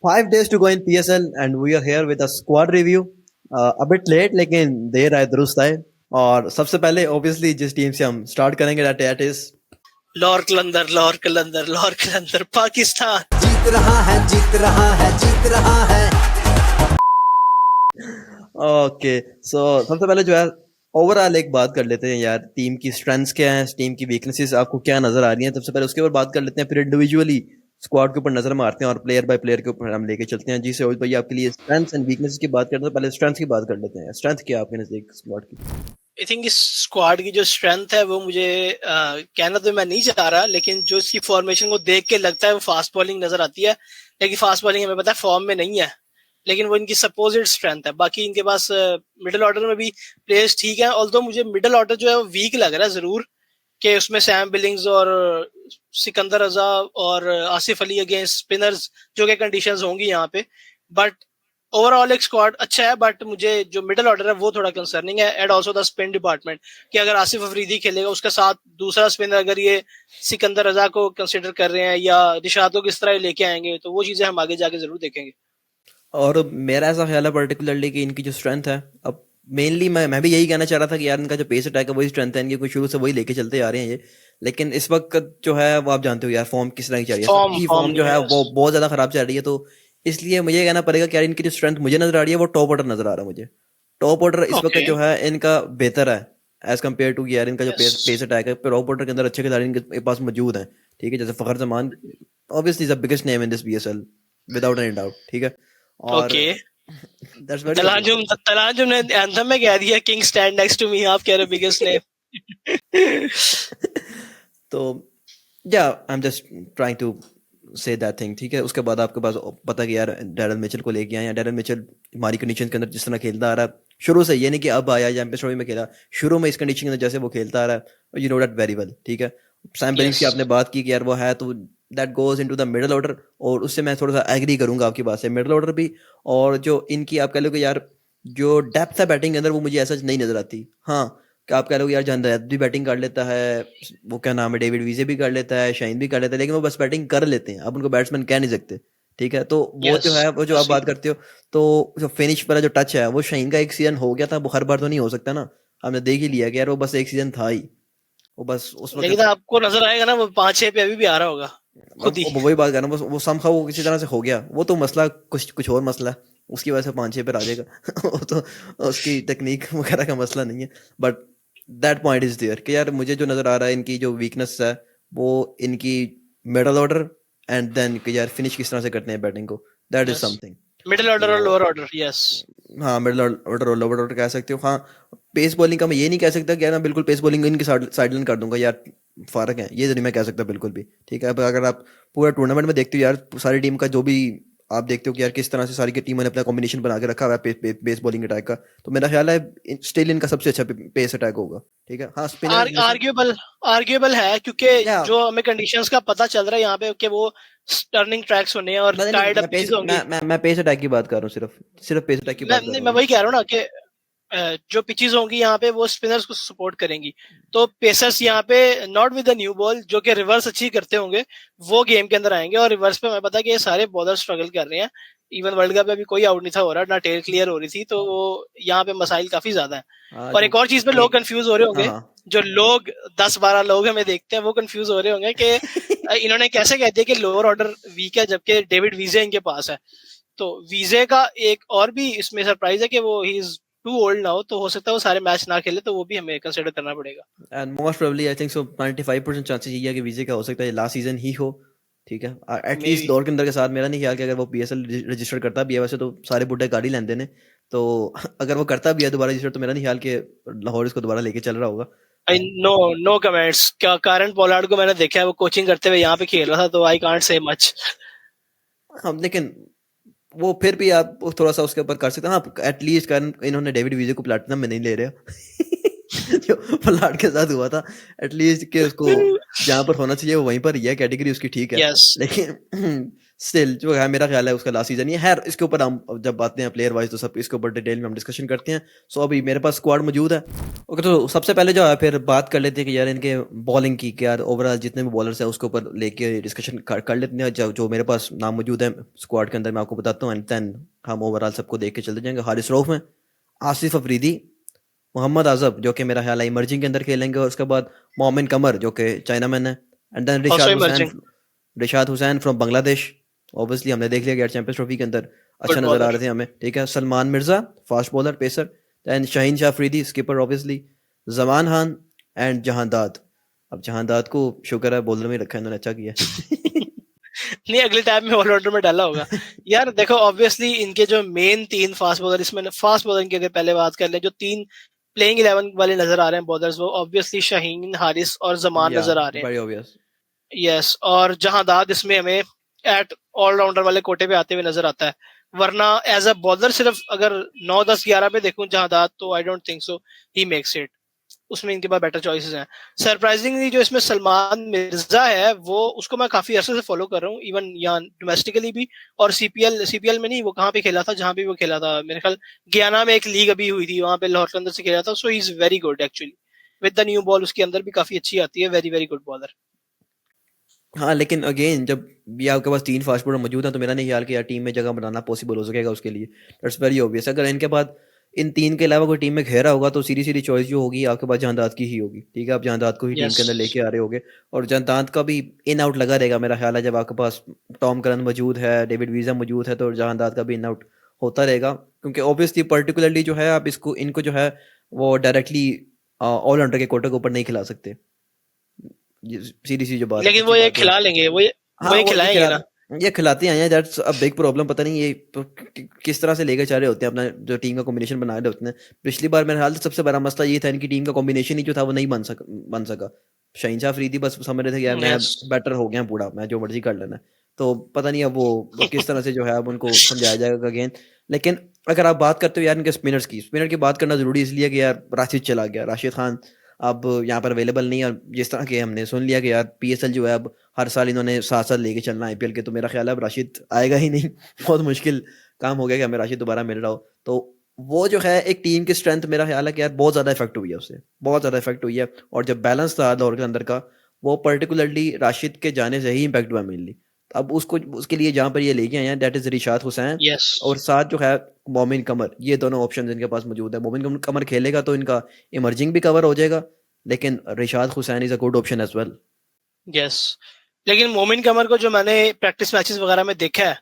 5 days to go in PSL, and we are here with a squad review. A bit late, लेकिन देर आए दुरुस्त आए. और सबसे पहले obviously जिस टीम से हम start करेंगे that is लाहौर कलंदर पाकिस्तान जीत रहा है जीत रहा है जीत रहा है. Okay, so सबसे पहले जो है ओवरऑल एक बात कर लेते हैं यार, टीम की स्ट्रेंथ्स क्या हैं, टीम की वीकनेसेस आपको क्या नजर आ रही हैं. सबसे पहले उसके ऊपर बात कर लेते हैं, फिर इंडिविजुअली स्क्वाड के ऊपर नजर मारते हैं और प्लेयर बाय प्लेयर के ऊपर हम लेके चलते हैं. जी सरोज भाई, आपके लिए स्ट्रेंथ्स एंड वीकनेसेस की बात करते हैं. पहले स्ट्रेंथ की बात कर लेते हैं. स्ट्रेंथ क्या है आपके नजदीक स्क्वाड की? आई थिंक इस स्क्वाड की जो स्ट्रेंथ है वो मुझे कहना तो मैं नहीं चाह रहा, लेकिन जो इसकी फॉर्मेशन को देख के लगता है वो फास्ट बॉलिंग नजर आती है. लेकिन फास्ट बॉलिंग हमें पता है फॉर्म में नहीं है, लेकिन वो इनकी सपोजिड स्ट्रेंथ है. बाकी इनके पास मिडिल ऑर्डर में भी प्लेयर्स ठीक है, ऑल्दो मुझे मिडिल ऑर्डर जो है वो वीक लग रहा है जरूर, कि उसमें सैम बिलिंग्स और सिकंदर रजा और आसिफ अली अगेंस्ट स्पिनर्स जो कि कंडीशंस होंगी यहाँ पे. बट ओवरऑल एक स्क्वाड अच्छा है, बट मुझे जो मिडिल ऑर्डर है वो थोड़ा कंसर्निंग है. And also the spin department, कि अगर आसिफ अफरीदी खेलेगा उसके साथ दूसरा स्पिनर अगर ये सिकंदर रजा को कंसिडर कर रहे हैं या निशात को किस तरह लेके आएंगे, तो वो चीजें हम आगे जाके जरूर देखेंगे. और मेरा ऐसा ख्याल है पर्टिकुलरली कि इनकी जो स्ट्रेंथ है, अब मेनली मैं भी यही कहना चाह रहा था कि यार इनका जो पेस अटैक है वही स्ट्रेंथ है इनकी, कुछ शुरू से वही लेके चलते आ रहे हैं ये. लेकिन इस वक्त जो है वो आप जानते हो यार, फॉर्म किस तरह की चल रही है, सबकी फॉर्म जो है वो बहुत ज्यादा खराब चल रही है. तो इसलिए मुझे कहना पड़ेगा कि यार इनकी जो स्ट्रेंथ मुझे नजर आ रही है वो टॉप ऑर्डर नजर आ रहा है मुझे. टॉप ऑर्डर इस वक्त जो है इनका बेहतर है एज कम्पेयर टू यार इनका जो पेस अटैक है. टॉप ऑर्डर के अंदर अच्छे खिलाड़ी इनके पास मौजूद हैं, ठीक है, जैसे Fakhar Zaman obviously the biggest name in this PSL without any doubt, ठीक है. और तलांजुम ने एंथम में कह दिया king stand next to me, आप कह रहे बिगेस्ट नेम. तो या I am just trying to say that thing, ठीक है. उसके बाद आपके पास पता कि यार डैरल मिचेल को लेके आए. डैरल मिचेल हमारी कंडीशन के अंदर जिस तरह खेलता आ रहा है शुरू से, ये नहीं कि अब आया चैंपियंस ट्रॉफी में खेला, शुरू में इस कंडीशन के अंदर जैसे वो खेलता आ रहा है, you know that very well, ठीक है. सैम बिलिंग्स की आपने बात की कि यार वो है, तो that goes into the middle order, और उससे मैं थोड़ा सा एग्री करूंगा आपकी बात से. मिडिल ऑर्डर भी, और जो इनकी आप कह लो कि यार जो डेप्थ है बैटिंग के अंदर वो मुझे ऐसा नहीं नजर आती. हाँ, कि आप कह लो यार जानदाद भी बैटिंग कर लेता है, वो क्या नाम है, डेविड वीजे भी कर लेता है, शाइन भी कर लेता है, लेकिन वो बस बैटिंग कर लेते हैं, आप उनको बैट्समैन कह नहीं सकते, ठीक है. तो वो जो है, वो जो आप बात करते हो, तो जो फिनिश वाला जो टच है वो शाइन का एक सीजन हो गया था, वो हर बार तो नहीं हो सकता ना. हमने देख ही लिया कि यार वो बस एक सीजन था ही, वो बस उस वक्त. लेकिन आपको नजर आएगा ना वो 5-6 पे अभी भी आ रहा होगा खुद ही. वही बात कर रहा हूँ, वो समखा वो किसी तरह से हो गया, वो तो मसला कुछ और मसला है, उसकी वजह से 5-6 पे आ जाएगा. वो तो उसकी टेक्निक वगैरह का मसला नहीं है. But that point is there कि यार मुझे जो नजर आ रहा है इनकी जो वीकनेस है वो इनकी मिडल ऑर्डर, एंड देन कि यार फिनिश किस तरह से करते हैं बैटिंग को, that is something. Middle order और लोअर ऑर्डर, यस. हाँ, मिडिल ऑर्डर और लोअर ऑर्डर कह सकते हो. हाँ, पेस बॉलिंग का मैं ये नहीं कह सकता कि यार मैं बिल्कुल पेस बॉलिंग इनकी साइडलाइन कर दूंगा यार, फर्क है ये तो नहीं मैं कह सकता बिल्कुल भी, ठीक है. अब अगर आप पूरा टूर्नामेंट में देखते हो यार, सारी टीम का जो भी आप देखते हो कि यार किस तरह से सारी की टीम ने अपना कॉम्बिनेशन बना के रखा हुआ है पेस बॉलिंग अटैक का, तो मेरा ख्याल है स्टिल इनका सबसे अच्छा पेस अटैक होगा, ठीक है. हाँ, स्पिनर आर्ग्यूएबल है, क्योंकि जो हमें कंडीशंस का पता चल रहा है यहाँ पे कि वो टर्निंग ट्रैक्स होने हैं और टायर्ड अप पिचेस होंगी. मैं पेस अटैक की बात कर रहा हूँ, सिर्फ पेस अटैक की बात कर रहा हूँ. मैं वही कह रहा हूँ ना कि जो पिचेस होंगी यहाँ पे वो स्पिनर्स को सपोर्ट करेंगी, तो पेसर्स यहाँ पे not with the new ball जो कि रिवर्स अच्छी करते होंगे वो गेम के अंदर आएंगे. और रिवर्स पे हमें पता है कि ये सारे बॉलर स्ट्रगल कर रहे हैं. इवन वर्ल्ड कप में भी कोई आउट नहीं था हो रहा, ना टेल क्लियर हो रही थी, तो वो यहाँ पे मसाइल काफी ज्यादा है. और एक और चीज पे लोग कंफ्यूज हो रहे होंगे, जो लोग 10-12 लोग हमें देखते हैं वो कंफ्यूज हो रहे होंगे कि इन्होंने कैसे कह दिया कि लोअर ऑर्डर वीक है जबकि डेविड वीजे इनके पास है. तो वीजे का एक और भी इसमें सरप्राइज है कि वो he is too old now, तो हो सकता है वो सारे मैच ना खेले, तो वो भी हमें कंसीडर करना पड़ेगा. And most probably I think so 95% chances ये है कि वीजे का हो सकता है लास्ट सीजन ही हो, ठीक है. एटलीस्ट दौर के अंदर के साथ मेरा नहीं ख्याल कि अगर वो PSL रजिस्टर करता भी है, वैसे तो सारे बुढ़े गाड़ी लेंदे ने, तो अगर वो करता भी है दोबारा रजिस्टर, तो मेरा नहीं ख्याल कि लाहौर इसको दोबारा लेके चल रहा होगा. No comments. क्या कारण पोलार्ड को मैंने देखा है वो कोचिंग करते हुए यहाँ पे खेल रहा था, तो आई कांट से मच. हम लेकिन वो फिर भी आप थोड़ा सा उसके ऊपर कर सकते हैं. हाँ, एटलीस्ट कारण इन्होंने डेविड वीजे को प्लेटिनम में नहीं ले रहे जो पोलार्ड के साथ हुआ था, एटलीस्ट कि उसको जहाँ पर होना चाहिए वो वहीं पर ही है, कैटेगरी उसकी ठीक है. yes. लेकिन स्टिल जो है मेरा ख्याल है उसका लास्ट सीजन ही है। इसके ऊपर हम जब बातें हैं प्लेयर वाइज तो सब इसके ऊपर डिटेल में हम डिस्कशन करते हैं। सो अभी मेरे पास स्क्वाड मौजूद है। ओके, तो सबसे पहले जो है फिर बात कर लेते हैं कि यार इनके बॉलिंग की कि यार ओवरऑल जितने भी बॉलर्स हैं उसके ऊपर लेके डिस्कशन कर लेते हैं। जो मेरे पास नाम मौजूद है स्क्वाड के अंदर मैं आपको बताता हूँ, एंड देन हम ओवरऑल सबको देख के चलते जाएंगे। हारिस रऊफ में, आसिफ अफरीदी, मोहम्मद आजब जो कि मेरा ख्याल है इमर्जिंग के अंदर खेलेंगे, और उसके बाद मोमिन कमर जो कि चाइना मैन है, and then also emerging, Rishad Hussain from Bangladesh. Obviously हमने देख लिया कि चैंपियंस ट्रॉफी के अंदर अच्छा गुड नजर आ बॉलर। रहे थे हमें, ठीक है। Salman Mirza fast bowler pacer, and Shaheen Shah Afridi skipper obviously, Zaman Khan and Jahandad. अब जहांदाद को शुक्र है बॉलर में रखा है इन्होंने, अच्छा किया। नहीं, अगले टाइम में ऑलराउंडर में डाला होगा। यार देखो, ऑब्वियसली इनके जो मेन 3 फास्ट बॉलर, इसमें फास्ट बॉलर की अगर पहले बात कर ले, जो 3 प्लेइंग 11 वाले नजर आ रहे हैं बॉलर्स, वो ऑब्वियसली शाहीन, हारिस और जमान या नजर आ रहे हैं। Very obvious. यस, और जहांदाद इसमें हमें एट ऑलराउंडर वाले कोटे पे आते हुए नजर आता है। वरना एज अ बॉलर सिर्फ अगर 9, 10, 11 पे देखूं जहांदाद, तो आई don't think so he makes it. उसमें इनके पास बेटर चॉइसेस हैं। सरप्राइजिंगली जो इसमें सलमान मिर्जा है, वो उसको मैं काफी अरसे से फॉलो कर रहा हूँ, इवन यहाँ डोमेस्टिकली भी, और सीपीएल में नहीं, वो कहाँ पे खेला था, जहां भी वो खेला था मेरे ख्याल गयाना में एक लीग अभी हुई थी, वहां पे लाहौर के अंदर से खेला था। So he is very good actually, with the new ball उसके अंदर भी काफी अच्छी आती है, वेरी वेरी गुड बॉलर। हाँ, लेकिन अगेन जब ये आपके पास 3 फास्ट बॉलर मौजूद हैं तो मेरा नहीं ख्याल कि यार टीम में जगह बनाना पॉसिबल हो सकेगा उसके लिए। That's very obvious. अगर इनके बाद इन 3 के अलावा कोई टीम में घेरा होगा तो सीधी सीधी चॉइस जो होगी आपके पास जहांदाद की ही होगी, ठीक है। आप जहांदाद को ही टीम यस, के अंदर लेके आ रहे होगे, और जहांदाद का भी इन आउट लगा रहेगा मेरा ख्याल है। जब आपके पास टॉम करन मौजूद है, डेविड वीजा मौजूद है, तो जहांदाद का भी इन आउट होता रहेगा, क्योंकि ऑब्वियसली पर्टिकुलरली जो है आप इनको जो है वो डायरेक्टली ऑलराउंडर के कोटे के ऊपर नहीं खिला सकते। सीधी सी जो बात लेकिन वो सच्ची ये बात है। खिला लेंगे, वो हाँ, ये वो खिलाएंगे ना। ये खिलाते हैं, दैट्स अ बिग प्रॉब्लम। पता नहीं ये किस तरह से लेकर जा रहे होते हैं अपना जो टीम का कॉम्बिनेशन बना रहे होते हैं। पिछली बार मेरे ख्याल से सबसे बड़ा मसला ये था इनकी टीम का कॉम्बिनेशन ही जो था वो नहीं बन सका। शाहीन शाह अफरीदी बस समझ रहे थे कि यार मैं यस, बेटर हो गया पूरा, मैं जो मर्जी कर लेना है। तो पता नहीं अब वो किस तरह से जो है अब उनको समझाया जाएगा अगेन। लेकिन अगर आप बात करते हो यार इनके स्पिनर की बात करना जरूरी इसलिए कि यार राशिद चला गया, राशिद खान अब यहाँ पर अवेलेबल नहीं है। और जिस तरह के हमने सुन लिया कि यार पीएसएल जो है अब हर साल इन्होंने साथ साथ लेके चलना आईपीएल के, तो मेरा ख्याल है अब राशिद आएगा ही नहीं। बहुत मुश्किल काम हो गया कि हमें राशिद दोबारा मिल रहा हो। तो वो जो है एक टीम की स्ट्रेंथ मेरा ख्याल है कि यार बहुत ज़्यादा इफेक्ट हुई है उससे, बहुत ज़्यादा इफेक्ट हुई है। और जब बैलेंस था दौर के अंदर का, वो पर्टिकुलरली राशिद के जाने से ही इम्पैक्ट हुआ मेनली। अब उसको उसके लिए जहाँ पर ये लेके आए हैं that is Rishad Hussain, yes, और साथ जो है मोमिन कमर। ये दोनों ऑप्शन इनके पास मौजूद है। मोमिन कमर खेलेगा तो इनका इमर्जिंग भी कवर हो जाएगा, लेकिन Rishad Hussain is a good option as well. Yes. लेकिन मोमिन कमर को जो मैंने प्रैक्टिस मैचेस वगैरह में देखा है,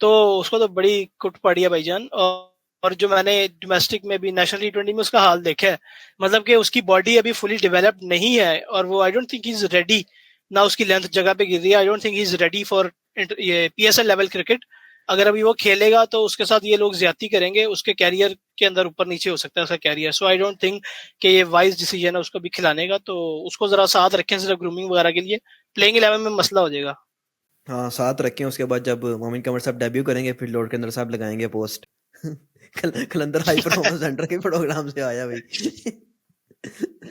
तो उसको तो बड़ी कुट पड़ी है भाईजान। और जो मैंने डोमेस्टिक में भी नेशनल टी20 में उसका हाल देखा है, मतलब कि उसकी बॉडी अभी फुली डेवलप्ड नहीं है, और वो आई don't think he is ready ना। उसकी लेंथ जगह पे गिर रही है। आई don't think he is ready for ये पीएसएल लेवल क्रिकेट। अगर अभी वो खेलेगा तो उसके साथ ये लोग ज्यादती करेंगे, उसके कैरियर के अंदर ऊपर नीचे हो सकता है उसका career. So I don't think कि ये वाइज डिसीजन है उसको भी खिलाने का। तो उसको जरा साथ रखें सिर्फ ग्रूमिंग वगैरह के लिए, प्लेइंग 11 में मसला हो जाएगा। हाँ, साथ रखें। उसके बाद जब मोमिन कमर साहब डेब्यू करेंगे फिर लॉर्ड के अंदर साहब लगाएंगे पोस्ट। कलंदर हाई परफॉर्मेंस सेंटर के प्रोग्राम से आया भाई।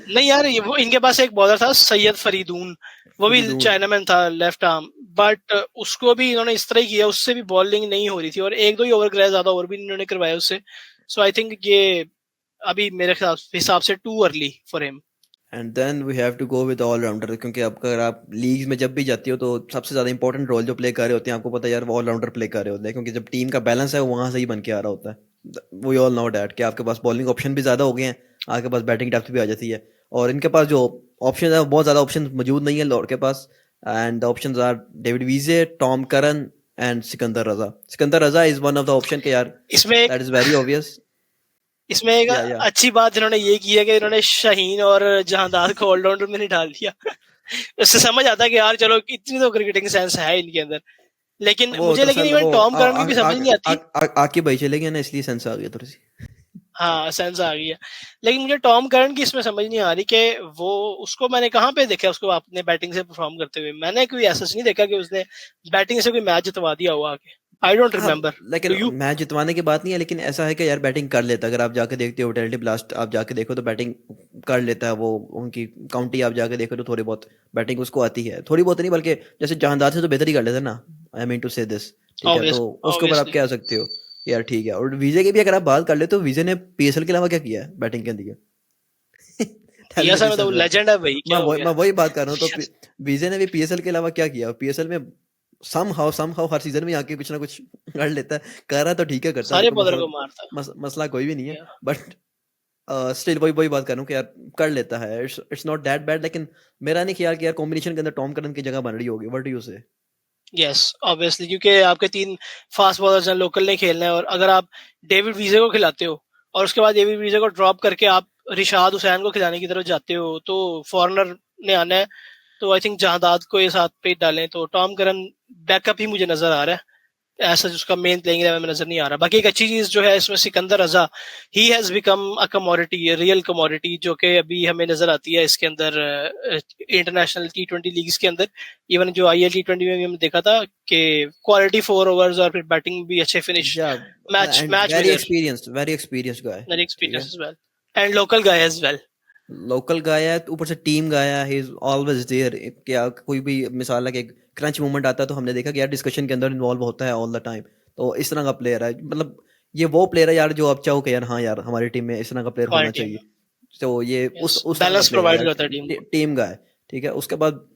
नहीं यार, ये वो इनके पास एक बॉलर था सैयद फरीदून, वो भी फरीदून। चाइनामैन था, लेफ्ट आर्म, बट उसको भी इन्होंने इस तरह ही किया, उससे भी बॉलिंग नहीं हो रही थी, और 1-2 ही ओवर कराया, ज्यादा ओवर भी इन्होंने करवाया उससे। सो आई थिंक ये अभी मेरे हिसाब से too early for him. And then we have to go with allrounder, क्योंकि अब अगर आप लीग में जब भी जाती हो तो सबसे ज़्यादा इंपॉर्टेंट रोल जो प्ले कर रहे होते हैं आपको पता है यार वो ऑलराउंडर प्ले कर रहे होते हैं, क्योंकि जब टीम का बैलेंस है वो वहाँ से ही बन के आ रहा होता है। वी ऑल नो डैट कि आपके पास बॉलिंग ऑप्शन भी ज़्यादा हो गए हैं, आपके पास बैटिंग डेप्थ भी आ जाती है, और इनके पास जो ऑप्शन है बहुत ज़्यादा ऑप्शन मौजूद नहीं है लॉर्ड के पास। And the option are David Wiese, Tom Curran and Sikandar Raza. Sikandar Raza is one of the option के यार, इसमें दैट इज़ वेरी ऑब्वियस। इसमें एक या अच्छी बात इन्होंने ये की है कि इन्होंने शाहीन और जहांदार को ऑलराउंडर में नहीं डाल दिया। उससे समझ आता है कि यार चलो इतनी तो क्रिकेटिंग सेंस है इनके अंदर। लेकिन वो मुझे लेकिन दरअसल इवन वो टॉम करन की भी समझ नहीं आती। आके भाई चले गए ना, इसलिए सेंस आ गया थोड़ी सी। हाँ, सेंस आ गई है। लेकिन मुझे टॉम करन की इसमें समझ नहीं आ रही कि वो उसको मैंने कहाँ पे देखा उसको अपने बैटिंग से परफॉर्म करते हुए। मैंने कोई ऐसा नहीं देखा कि उसने बैटिंग से कोई मैच जितवा दिया हुआ आके। आई डोंट हाँ रिमेम्बर, लेकिन डू यू? मैच जितवाने की बात नहीं है, लेकिन ऐसा है कि यार बैटिंग कर लेता है। अगर आप जाके देखते हो विटैलिटी ब्लास्ट, आप जाके देखो तो बैटिंग कर लेता है वो। उनकी काउंटी आप जाके देखो तो थोड़ी बहुत बैटिंग उसको आती है, थोड़ी बहुत नहीं बल्कि जैसे जहांदार से तो बेहतर ही कर लेता है ना। आई मीन टू से दिस, ठीक है, तो ऑब्वियस उसके ऊपर आप ऑब्वियसली। क्या सकते हो कि यार ठीक है। और विजय की भी अगर आप बात कर ले तो विजय ने पीएसएल के अलावा क्या किया है बैटिंग के लिए? टेल मी पीएसएल में दिस तो एज वो वेल। लेजेंड है भाई, क्या हो गया? मैं वही बात कर रहा हूँ, तो विजय ने भी पीएसएल के अलावा क्या किया? पीएसएल में समहाउ हर सीजन में आके कुछ ना कुछ कर लेता है। कर रहा है तो ठीक है, करता है तो सारे कोई बॉलर मसला को मारता मसला कोई भी नहीं है। है। बट स्टिल वही वही बात कर रहा हूँ कि यार कर लेता है, इट्स नॉट दैट बैड। लेकिन मेरा नहीं ख्याल कि यार कॉम्बिनेशन के अंदर टॉम करन की जगह बन रही होगी। व्हाट डू यू से? यस ऑब्वियसली, क्योंकि आपके 3 फास्ट बॉलर्स हैं, लोकल ने खेलना है, और अगर आप डेविड वीजे को खिलाते हो और उसके बाद डेविड वीजे को ड्रॉप करके आप रिशाद हुसैन को खिलाने की तरफ जाते हो, तो फॉरनर ने आना है। तो आई थिंक जहादाद को ये साथ पे डालें तो टॉम करन बैकअप ही मुझे नजर आ रहा है, ऐसा जिसका मेन प्लेइंग 11 में नजर नहीं आ रहा। बाकी एक अच्छी चीज जो है इसमें, Sikandar Raza, he has become a commodity, real commodity, जो कि अभी हमें नजर आती है इसके अंदर इंटरनेशनल T20 लीग्स के अंदर। इवन जो IL T20 में भी हमने देखा था कि क्वालिटी 4 ओवर्स और फिर बैटिंग भी अच्छे फिनिश, या match end match winner, very experienced guy, very ठीक है। Experience as well, and local guy as well. Local guy है, ऊपर से टीम गाय है, ही इज ऑलवेज देयर। क्या कोई भी मिसाल है कि क्रंच मोमेंट आता है तो हमने देखा कि यार डिस्कशन के अंदर इन्वॉल्व होता है ऑल द टाइम। तो इस तरह का प्लेयर है, मतलब ये वो प्लेयर है यार जो आप चाहो कि यार हाँ यार हमारी टीम में इस तरह का प्लेयर होना हमारी टीम चाहिए। में तो ये यस उस तरह का बैलेंस प्लेयर है प्रोवाइड यार, करता है टीम को। टीम गाय, ठीक है। उसके बाद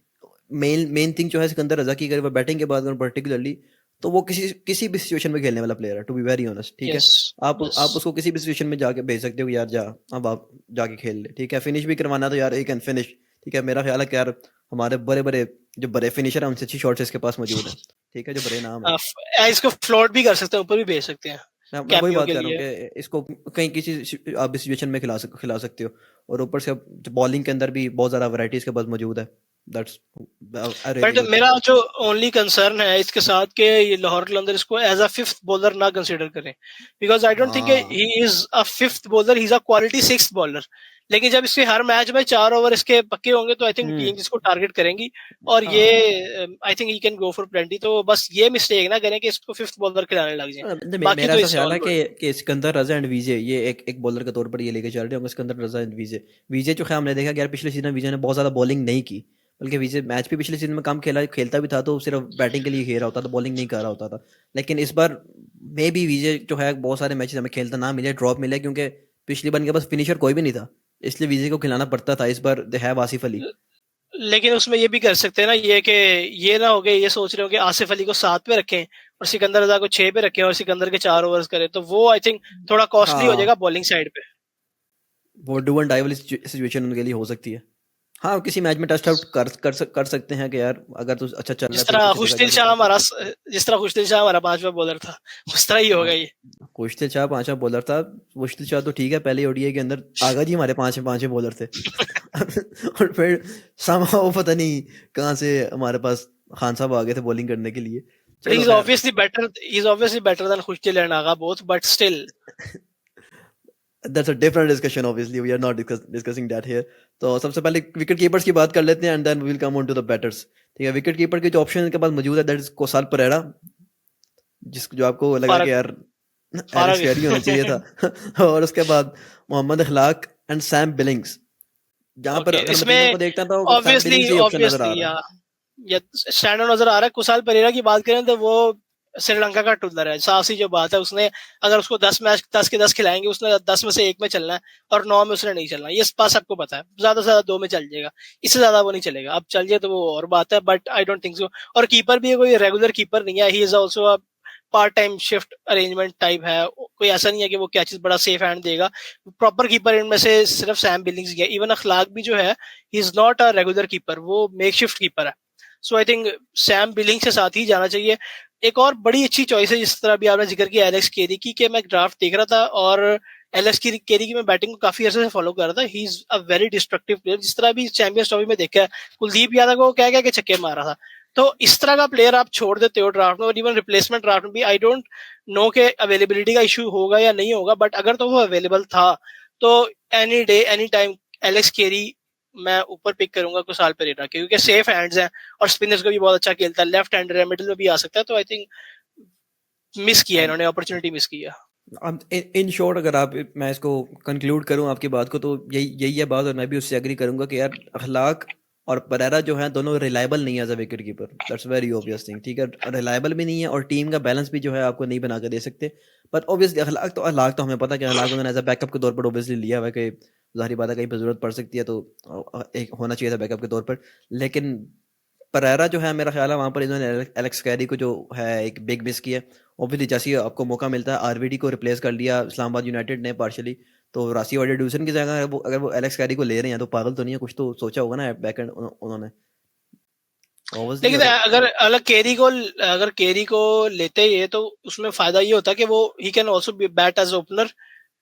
मेन मेन थिंग जो है सिकंदर रजा की, अगर बैटिंग के बाद पर्टिकुलरली, तो वो किसी किसी भी सिचुएशन में खेलने वाला प्लेयर है, टू बी वेरी ऑनेस्ट, ठीक है। यस यस आप उसको किसी भी सिचुएशन में जाके भेज सकते हो कि यार जा, अब आप जाके खेल ले, ठीक है। फिनिश भी करवाना तो यार ही कैन फिनिश, ठीक है। मेरा ख्याल है कि यार हमारे बड़े बड़े जो बड़े फिनिशर है उनसे अच्छी शॉट्स इसके पास मौजूद है, ठीक है, जो बड़े नाम है। इसको फ्लोट भी कर सकते हैं, ऊपर भी भेज सकते हैं मैं वही कैमियो बात के कर रहा हूँ लिए। कि इसको कहीं किसी आप भी सिचुएशन में खिला सकते हो। और ऊपर से बॉलिंग के अंदर भी बहुत ज़्यादा वैरायटी इसके पास मौजूद है। That's a really but good मेरा थिंग। जो ओनली कंसर्न है इसके साथ कि ये लाहौर कलंदर इसको एज अ फिफ्थ बॉलर ना कंसीडर करें, बिकॉज आई डोंट थिंक हाँ he is a fifth bowler, he is a quality sixth bowler. लेकिन जब इसके हर मैच में 4 ओवर इसके पक्के होंगे तो आई थिंक हम्म टीम इसको टारगेट करेंगी, और ये हाँ। I think he can go for plenty. तो बस ये मिस्टेक ना करें कि इसको फिफ्थ बॉलर खिलाने लग जाए, बाकी मेरा तो ऐसा इट्स ख्याल ऑल है गुड। कि सिकंदर रजा एंड विजय ये एक बॉलर के तौर पर ये लेके चल रहे होंगे। सिकंदर रजा एंड विजय, विजय जो है हमने देखा कि यार पिछले सीजन विजय ने बहुत ज़्यादा बॉलिंग नहीं की, बल्कि विजय मैच भी पिछले सीजन में कम खेलता भी था, तो सिर्फ बैटिंग के लिए खेल रहा होता था, बॉलिंग नहीं कर रहा होता था। लेकिन इस बार मे बी विजय जो है बहुत सारे मैचेस हमें खेलता ना मिले, ड्रॉप मिले, क्योंकि पिछली बार के पास फिनिशर कोई भी नहीं था, इसलिए विजय को खिलाना पड़ता था। इस बार दे हैव आसिफ अली। लेकिन उसमें ये भी कर सकते हैं ना, ये कि ये ना हो गए ये सोच रहे हो कि आसिफ अली को 7 पे रखें और सिकंदर रजा को 6 पे रखें और सिकंदर के 4 ओवर्स करें, तो वो आई थिंक थोड़ा कॉस्टली हो हाँ जाएगा बॉलिंग साइड पे। वो डू एंड डाई वाली सिचुएशन उनके लिए हो सकती है। हाँ किसी मैच में टेस्ट आउट कर सकते हैं कि यार अगर तू अच्छा चल रहा है जिस फिर तरह किसी जगह जा खुशदिल शाह सकता है। हमारा जिस तरह खुशदिल शाह हमारा 5वां बॉलर था, उस तरह ही होगा हाँ ये। मुश्किल शाह पांचवा बॉलर था। मुश्किल शाह तो ठीक है, पहले ओडीआई के अंदर आगा जी हमारे पांचवें बॉलर थे। और फिर somehow पता नहीं कहाँ से हमारे पास खान साहब आ गए थे बॉलिंग करने के लिए। But चलो खैर, he is obviously better than Khushdil and Agha both, but still that's a different discussion, obviously we are not discussing that here. तो सबसे पहले विकेट कीपर्स की बात कर लेते हैं and then we will come on to the batters, ठीक है। विकेट कीपर के जो ऑप्शन इनके पास मौजूद है दैट इज कोसाल परेरा, जो आपको लगा कि फारक यार एलेक्स कैरी होना चाहिए फारक था। और उसके बाद मोहम्मद अखलाक एंड सैम बिलिंग्स। जहां पर ओके अगर मैं तीनों इसमें को देखता था तो सैम ऑब्वियसली बिलिंग्स ही ऑप्शन नजर आ ऑब्वियसली रहा या स्टैंड नजर आ रहा है। कुशाल परेरा की बात करें तो वो श्रीलंका का टुल्लर है, साफ सी जो बात है। उसने अगर उसको 10 मैच 10 के 10 खिलाएंगे, उसने 10 में से एक में चलना है और 9 में उसने नहीं चलना, ये पास सबको पता है। ज्यादा से ज्यादा 2 में चल जाएगा, इससे ज्यादा वो नहीं चलेगा। अब चल जाए तो वो और बात है, but I don't think so. और कीपर भी कोई रेगुलर कीपर नहीं है, he is also a part time shift arrangement type है। कोई ऐसा नहीं है कि वो कैचेस बड़ा सेफ हैंड देगा। प्रॉपर कीपर इनमें से सिर्फ सैम बिलिंग्स ही है। इवन अखलाक भी जो है, he is not a regular keeper, वो मेक शिफ्ट कीपर है। सो आई थिंक सैम बिलिंग्स के साथ ही जाना चाहिए। एक और बड़ी अच्छी चॉइस है, जिस तरह भी आपने जिक्र किया एलेक्स केरी की, कि मैं ड्राफ्ट देख रहा था और एलेक्स केरी की मैं बैटिंग को काफी अर्से से फॉलो कर रहा था। He is a very destructive player, जिस तरह भी चैंपियंस ट्रॉफी में देखा है कुलदीप यादव को क्या क्या के छक्के मारा था। तो इस तरह का प्लेयर आप छोड़ देते हो ड्राफ्ट में, और इवन रिप्लेसमेंट ड्राफ्ट में भी आई डोंट नो के अवेलेबिलिटी का इशू होगा या नहीं होगा, बट अगर तो वो अवेलेबल था तो any day any time Alex Carey मैं ऊपर पिक करूंगा कुशाल परेरा के, क्योंकि सेफ हैंड्स हैं और स्पिनर्स को भी बहुत अच्छा खेलता है, लेफ्ट हैंडर है, मिडिल में भी आ सकता है। तो आई थिंक मिस किया, इन्होंने अपॉर्चुनिटी मिस किया। इन शॉर्ट अगर आप मैं इसको कंक्लूड करूं आपकी बात को, तो यही यही है बात, और मैं भी उससे एग्री करूंगा कि यार अखलाक और परेरा जो है दोनों रिलायबल नहीं है as a wicket keeper. That's very obvious thing, ठीक है, रिलायबल भी नहीं है और टीम का बैलेंस भी जो है आपको नहीं बना के दे सकते। बट ऑब्वियसली अखलाक तो हमें पता है कि अखलाक उन्होंने एज अ बैकअप के तौर पर ऑब्वियसली लिया हुआ है कि ज़ाहिर बात है कहीं पर ज़रूरत पड़ सकती है तो एक होना चाहिए था बैकअप के तौर पर। लेकिन परेरा जो है मेरा ख्याल है वहाँ पर इन्होंने एलेक्स कैरी को जो है एक बिग मिस किया। ऑब्वियसली जैसे ही आपको मौका मिलता है आरवीडी को रिप्लेस कर लिया इस्लामाबाद यूनाइटेड ने पार्शली, तो राशि वाडी ड्यूसन की जगह अगर वो एलेक्स कैरी को ले रहे हैं तो पागल तो नहीं है, कुछ तो सोचा होगा ना बैकएंड उन्होंने ऑब्वियसली। लेकिन अगर अगर केरी को लेते ही है तो उसमें फायदा ये होता कि वो he can also be bat as opener,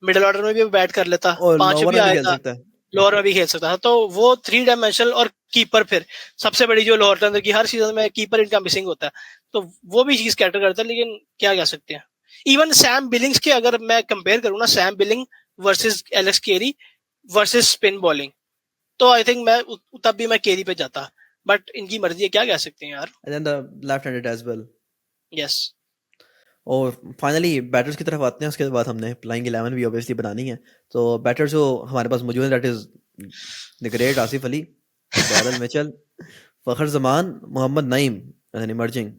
middle order में भी बैट कर लेता, और 5 लोवर भी में भी आया खेल था, सकता है। लोअर में भी खेल सकता था। तो वो 3 डायमेंशनल और कीपर, फिर सबसे बड़ी जो लोअर अंदर की हर सीजन में कीपर इनका मिसिंग होता है, तो वो भी चीज कैटर करता है। लेकिन क्या कह सकते हैं, इवन सैम बिलिंग्स के अगर मैं कंपेयर करूँ ना, Sam billing versus Alex Carey versus spin bowling, तो आई थिंक मैं तब भी मैं केरी पे जाता, बट इनकी मर्जी है, क्या कह सकते हैं यार। And then the left handed as well. Yes. और फाइनली बैटर्स की तरफ आते हैं, उसके बाद हमने प्लाइंग 11 भी ऑब्वियसली बनानी है। तो बैटर्स जो हमारे पास मौजूद है that is the great Asif Ali, Daryl Mitchell, Fakhar Zaman, Mohammad Naeem an emerging,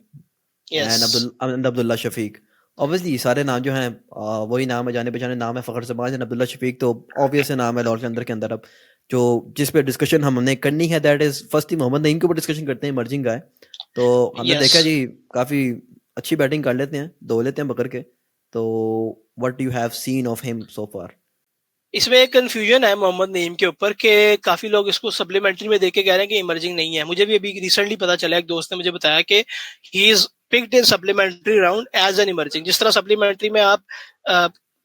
and Abdullah Shafique. Obviously सारे नाम जो हैं वही नाम है, जाने पहचाने नाम है, फखर जमान एंड अब्दुल्ला शफीक तो ऑब्वियस नाम है लॉर्ड के अंदर। अब जो जिस पे डिस्कशन हमने करनी है दैट इज फर्स्ट ही मोहम्मद नईम के ऊपर डिस्कशन करते हैं, इमर्जिंग का है। तो हमने देखा जी काफी अच्छी बैटिंग कर लेते हैं, धो लेते हैं पकड़ के। तो what you have seen of him so far? इसमें एक कंफ्यूजन है मोहम्मद नईम के ऊपर कि काफी लोग इसको सप्लीमेंट्री में देख के कह रहे हैं कि इमर्जिंग नहीं है। मुझे भी अभी रिसेंटली पता चला, एक दोस्त ने मुझे बताया कि he is picked in supplementary round as an emerging. जिस तरह सप्लीमेंट्री में आप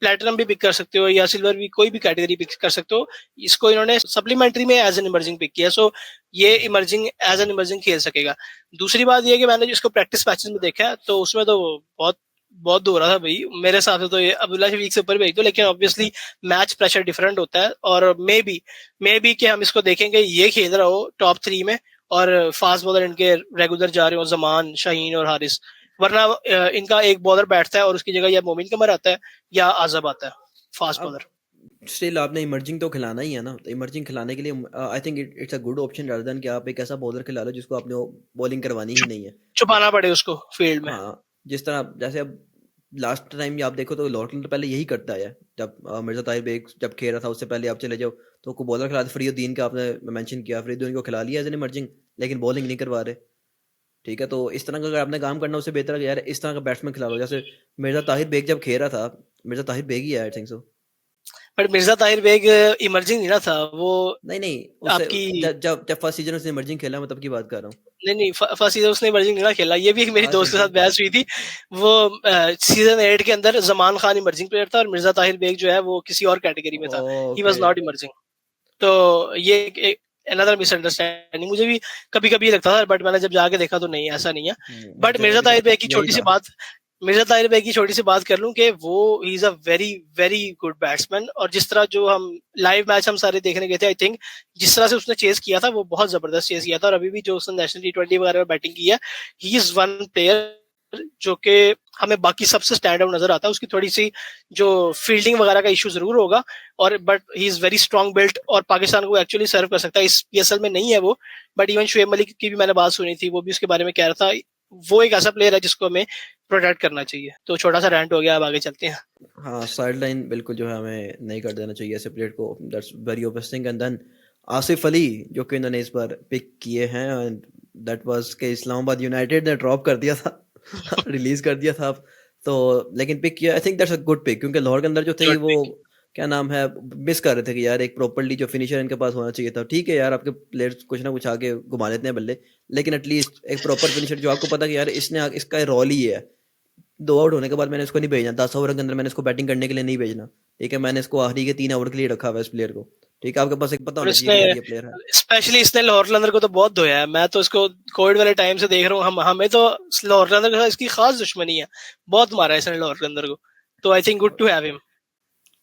प्लेटिनम भी पिक कर सकते हो या सिल्वर भी, कोई भी कैटेगरी पिक कर सकते हो, इसको इन्होंने सप्लीमेंट्री में एज एन इमर्जिंग पिक किया। सो ये इमर्जिंग एज एन इमर्जिंग खेल सकेगा। दूसरी बात ये कि मैंने जिसको प्रैक्टिस मैचेस में देखा है तो उसमें तो बहुत बहुत दो रहा था भाई। मेरे हिसाब से तो ये अब्दुल्ला शफीक से ऊपर भेज दो, लेकिन ऑब्वियसली मैच प्रेशर डिफरेंट होता है, और मे बी कि हम इसको देखेंगे ये खेल रहा हो टॉप 3 में और फास्ट बॉलर इनके रेगुलर जा रहे हो, जमान, शाहीन और हारिस, वरना इनका एक बॉलर बैठता है और उसकी जगह या मोमिन कमर आता है या आजब आता है फास्ट बॉलर। स्टिल आपने इमर्जिंग तो खिलाना ही है ना, तो इमर्जिंग खिलाने के लिए I think it's a good option rather than कि आप एक ऐसा बॉलर खिला लो जिसको आपने बॉलिंग करवानी ही नहीं है, छुपाना पड़े उसको फील्ड में। हाँ जिस तरह जैसे अब लास्ट टाइम आप देखो तो लॉर्ड तो पहले यही करता है। जब मिर्जा ताहिर बेग जब खेल रहा था उससे पहले आप चले जाओ तो को बॉलर खिला, फरीउद्दीन का आपने मेंशन किया, फरीउद्दीन को खिला लिया एज एन इमर्जिंग, लेकिन बॉलिंग नहीं करवा रहे। ठीक है, तो इस तरह का अगर आपने काम करना उससे बेहतर है कि यार इस तरह का बैट्समैन खिला लो। जैसे मिर्जा ताहिर बेग जब खेल रहा था, मिर्जा ताहिर बेग ही है I think so, but Mirza Tahir Baig emerging नहीं ना था वो। नहीं उससे आपकी जब फर्स्ट सीजन उसने इमर्जिंग खेला, मैं तब की बात कर रहा हूँ। नहीं फर्स्ट सीजन उसने इमर्जिंग नहीं ना खेला। ये भी एक मेरी हाँ दोस्त के ठीक साथ बहस हुई थी। वो सीजन 8 के अंदर जमान खान इमर्जिंग प्लेयर था और मिर्जा ताहिर बेग जो है वो किसी और कैटेगरी में था, he was okay not emerging. तो ये एक अनदर मिसअंडरस्टैंडिंग मुझे भी कभी कभी लगता था, बट मैंने जब जाके देखा तो नहीं, ऐसा नहीं है। बट मुझे मिर्जा भी ताहिर बेग की यही छोटी सी था। बात, मिर्जा ताहिर बेग की छोटी सी बात कर लूं कि वो he is a very very good batsman, और जिस तरह जो हम लाइव मैच हम सारे देखने गए थे, आई थिंक जिस तरह से उसने चेस किया था वो बहुत जबरदस्त चेस किया था। और अभी भी जो उसने नेशनल T20 वगैरह में बैटिंग की है, ही इज वन प्लेयर जो कि हमें बाकी सबसे स्टैंड आउट नजर आता है। उसकी थोड़ी सी जो फील्डिंग वगैरह का इशू जरूर होगा, और but he is very strong built और पाकिस्तान को एक्चुअली सर्व कर सकता है। इस PSL में नहीं है वो, बट इवन शुएब मलिक की भी मैंने बात सुनी थी, वो भी उसके बारे में कह रहा था। वो एक ऐसा प्लेयर है जिसको हमें प्रोटेक्ट करना चाहिए। तो छोटा सा रैंट हो गया, अब आगे चलते हैं। हाँ साइड लाइन बिल्कुल जो है हमें नहीं कर देना चाहिए ऐसे प्लेयर को, that's very obvious thing. And then Asif Ali जो कि इन्होंने इस बार पिक किए हैं, एंड दैट वाज के इस्लामाबाद यूनाइटेड ने ड्रॉप कर दिया था रिलीज कर दिया था तो, लेकिन पिक किया। I think that's a good pick, क्योंकि लाहौर के अंदर जो थे वो क्या नाम है मिस कर रहे थे कि यार एक प्रॉपर्ली जो फिनिशर इनके पास होना चाहिए था। ठीक है यार आपके प्लेयर्स कुछ ना कुछ आके घुमा लेते हैं बल्ले, लेकिन एटलीस्ट एक प्रॉपर फिनिशर जो आपको पता कि यार इसने इसका रोल ही है। 2 आउट होने के बाद मैंने इसको नहीं भेजना, 10 ओवर के अंदर मैंने इसको बैटिंग करने के लिए नहीं भेजना। ठीक है, मैंने इसको आखिरी के 3 ओवर के लिए रखा हुआ है इस प्लेयर को। ठीक है, आपके पास एक पता होना चाहिए कि यार ये प्लेयर है। स्पेशली इसने लाहौर लंदर को तो बहुत धोया है। मैं तो इसको कोविड वाले टाइम से देख रहा हूँ, हमें तो लाहौर लंदर के साथ इसकी खास दुश्मनी है, बहुत मारा है इसने लाहौर लंदर को। तो I think good to have him,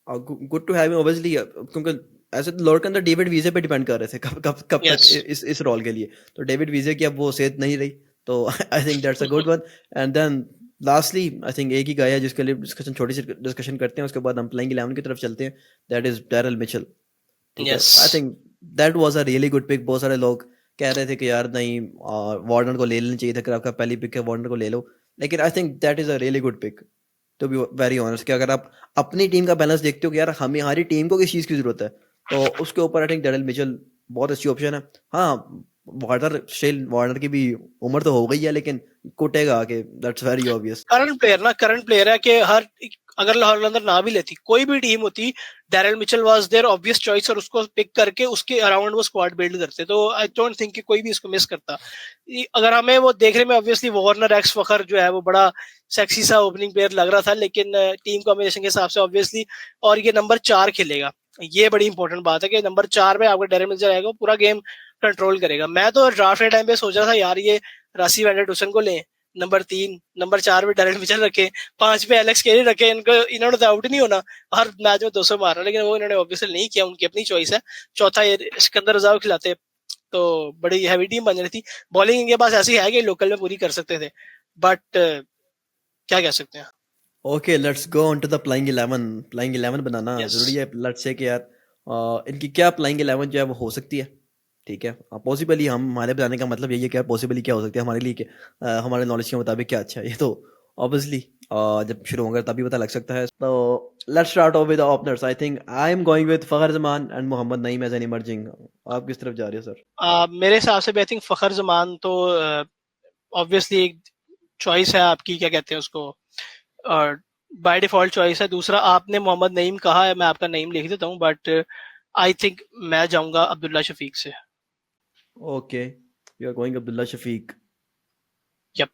good to have him obviously, क्योंकि ऐसे तो लाहौर के अंदर डेविड वीजे पे डिपेंड कर रहे थे कब तक इस रोल के लिए। तो डेविड वीजे की अब वो सेहत नहीं रही, तो I think that's a good one. And then lastly I think एक ही गाय है जिसके लिए डिस्कशन, छोटी सी डिस्कशन करते हैं, उसके बाद हम प्लेइंग 11 की तरफ चलते हैं. That is Daryl Mitchell. ठीक है, yes I think that was a really good pick. बहुत सारे लोग कह रहे थे कि यार नहीं, वार्नर को ले लेना चाहिए था, अगर आपका पहली पिक है वार्नर को ले लो. लेकिन I think that is a really good pick, to be very honest. कि अगर आप अपनी टीम का बैलेंस देखते हो कि यार हमारी टीम को किस चीज़ की जरूरत है, तो उसके ऊपर आई थिंक डैरल मिचेल बहुत अच्छी ऑप्शन है. हाँ, वार्नर की भी उम्र तो हो गई है, लेकिन कुटेगा आके, that's very obvious. Current player है कि अगर हॉलैंडर ना भी लेती, कोई भी टीम होती, Daryl Mitchell was there obvious choice, और उसको पिक करके उसके अराउंड वो स्क्वाड बिल्ड करते. तो आई डोंट थिंक कि कोई भी इसको मिस करता. अगर हमें वो देखने में ऑब्वियसली वार्नर एक्स फखर जो है वो बड़ा सेक्सी सा ओपनिंग प्लेयर लग रहा था, लेकिन टीम कॉम्बिनेशन के हिसाब से ऑब्वियसली, और ये नंबर 4 खेलेगा. ये बड़ी इंपॉर्टेंट बात है कि नंबर 4 पे आपका डैरेल मिचेल आएगा, पूरा गेम कंट्रोल करेगा. मैं तो ड्राफ्ट के टाइम पे सोच रहा था यार ये रासी वैंडरटूसन को लें नंबर 3, नंबर 4 पे डैरेल मिचेल रखे, 5 पे एलेक्स केरी रखे. इन्होंने तो आउट नहीं होना, हर मैच में 200 मारना, लेकिन वो इन्होंने ऑब्वियसली नहीं किया, उनकी अपनी चॉइस है. चौथा ये सिकंदर रजा को खिलाते तो बड़ी हैवी टीम बन रही थी. बॉलिंग इनके पास ऐसी है कि लोकल में पूरी कर सकते थे, बट क्या कह सकते हैं. Okay, let's go on to the playing 11. Playing 11 बनाना यस जरूरी है. लेट्स से कि यार इनकी क्या प्लेइंग 11 जो है वो हो सकती है. ठीक है, पॉसिबली हमारे बताने का मतलब यही है कि यार पॉसिबली क्या हो सकती है हमारे लिए, हमारे नॉलेज के मुताबिक क्या अच्छा है. ये तो ऑब्वियसली जब शुरू होगा तभी पता लग सकता है. तो let's start off with the openers. I think I am going with Fakhar Zaman and Mohammad Naeem as an emerging. आप किस तरफ जा रहे हो सर? मेरे हिसाब से आई थिंक फखर जमान तो ऑब्वियसली एक चॉइस है आपकी, क्या कहते हैं उसको, बाय डिफॉल्ट चॉइस है. दूसरा, आपने मोहम्मद नईम कहा है, मैं आपका नईम लिख देता हूँ, बट आई थिंक मैं जाऊंगा अब्दुल्ला शफीक से. Okay, you are going Abdullah Shafique. Yup.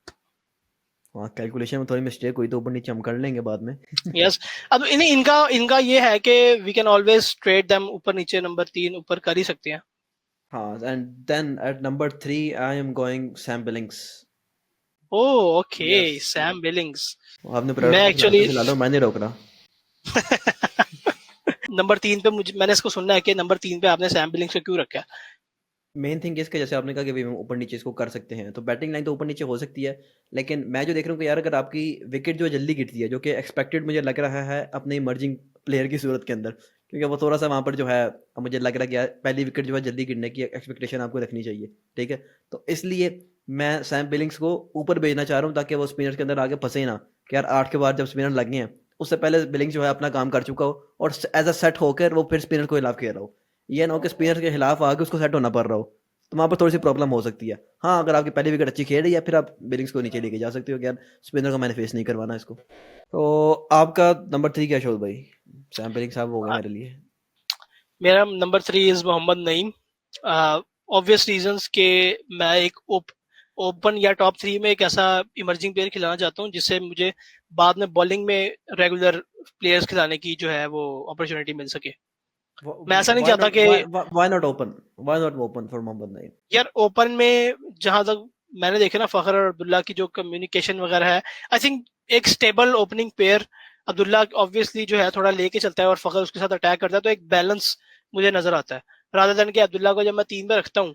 हाँ, कैलकुलेशन में थोड़ी मिस्टेक हुई तो ऊपर नीचे हम कर लेंगे बाद में. यस. अब इनका इनका ये है कि we can always trade them, ऊपर नीचे नंबर 3 ऊपर कर ही सकते हैं. हाँ, and then at number 3 I am going Sam Billings. Oh okay, yes, Sam Billings. आपने मैं प्रायोरिटी एक्चुअली खिला लो, मैं नहीं रोक रहा. नंबर 3 पे मैंने इसको सुनना है कि नंबर 3 पे आपने सैम बिलिंग्स को क्यों रखा है. मेन थिंग इसका, जैसे आपने कहा कि ऊपर नीचे इसको कर सकते हैं, तो बैटिंग लाइन तो ऊपर नीचे हो सकती है. लेकिन मैं जो देख रहा हूँ कि यार अगर आपकी विकेट जो है जल्दी गिरती है, जो कि एक्सपेक्टेड मुझे लग रहा है अपने इमर्जिंग प्लेयर की सूरत के अंदर, क्योंकि वो थोड़ा सा वहाँ पर जो है मुझे लग रहा है कि यार पहली विकेट जो है जल्दी गिरने की एक्सपेक्टेशन आपको रखनी चाहिए. ठीक है, तो इसलिए मैं सैम बिलिंग्स को ऊपर भेजना चाह रहा हूँ ताकि वो स्पिनर्स के अंदर आगे फंसे ना. कि यार 8 के बाद जब स्पिनर लगे हैं, उससे पहले बिलिंग्स जो है अपना काम कर चुका हो और एज अ सेट होकर वो फिर स्पिनर को खिलाफ खेल रहा हो. ये ना हो कि स्पिनर के खिलाफ आके उसको सेट होना पड़ रहा हो, तो वहाँ पर थोड़ी सी प्रॉब्लम हो सकती है. हाँ, अगर आपकी पहली विकेट अच्छी खेल रही है, फिर आप बिलिंग्स को नीचे लेके जा सकते हो कि यार स्पिनर को मैंने फेस नहीं करवाना इसको. तो आपका नंबर 3 क्या शोध भाई? सैम बिलिंग्स साहब हो गए मेरे लिए. मेरा number 3 is Mohammad Naeem. Obvious reasons के मैं एक ओपन या टॉप 3 में एक ऐसा इमर्जिंग प्लेयर खिलाना चाहता हूँ जिससे मुझे बाद में बॉलिंग में रेगुलर प्लेयर्स खिलाने की जो है वो अपॉर्चुनिटी मिल सके. मैं ऐसा नहीं व्हाई चाहता नॉट कि why not open why not open for Mohammad Naeem? यार ओपन में जहां तक मैंने देखा ना, फखर और अब्दुल्ला की जो कम्युनिकेशन वगैरह है, आई थिंक एक stable opening pair, Abdullah obviously जो है थोड़ा लेके चलता है और फखर उसके साथ अटैक करता है, तो एक बैलेंस मुझे नजर आता है. रादर देन कि अब्दुल्ला को जब मैं 3 पे रखता हूँ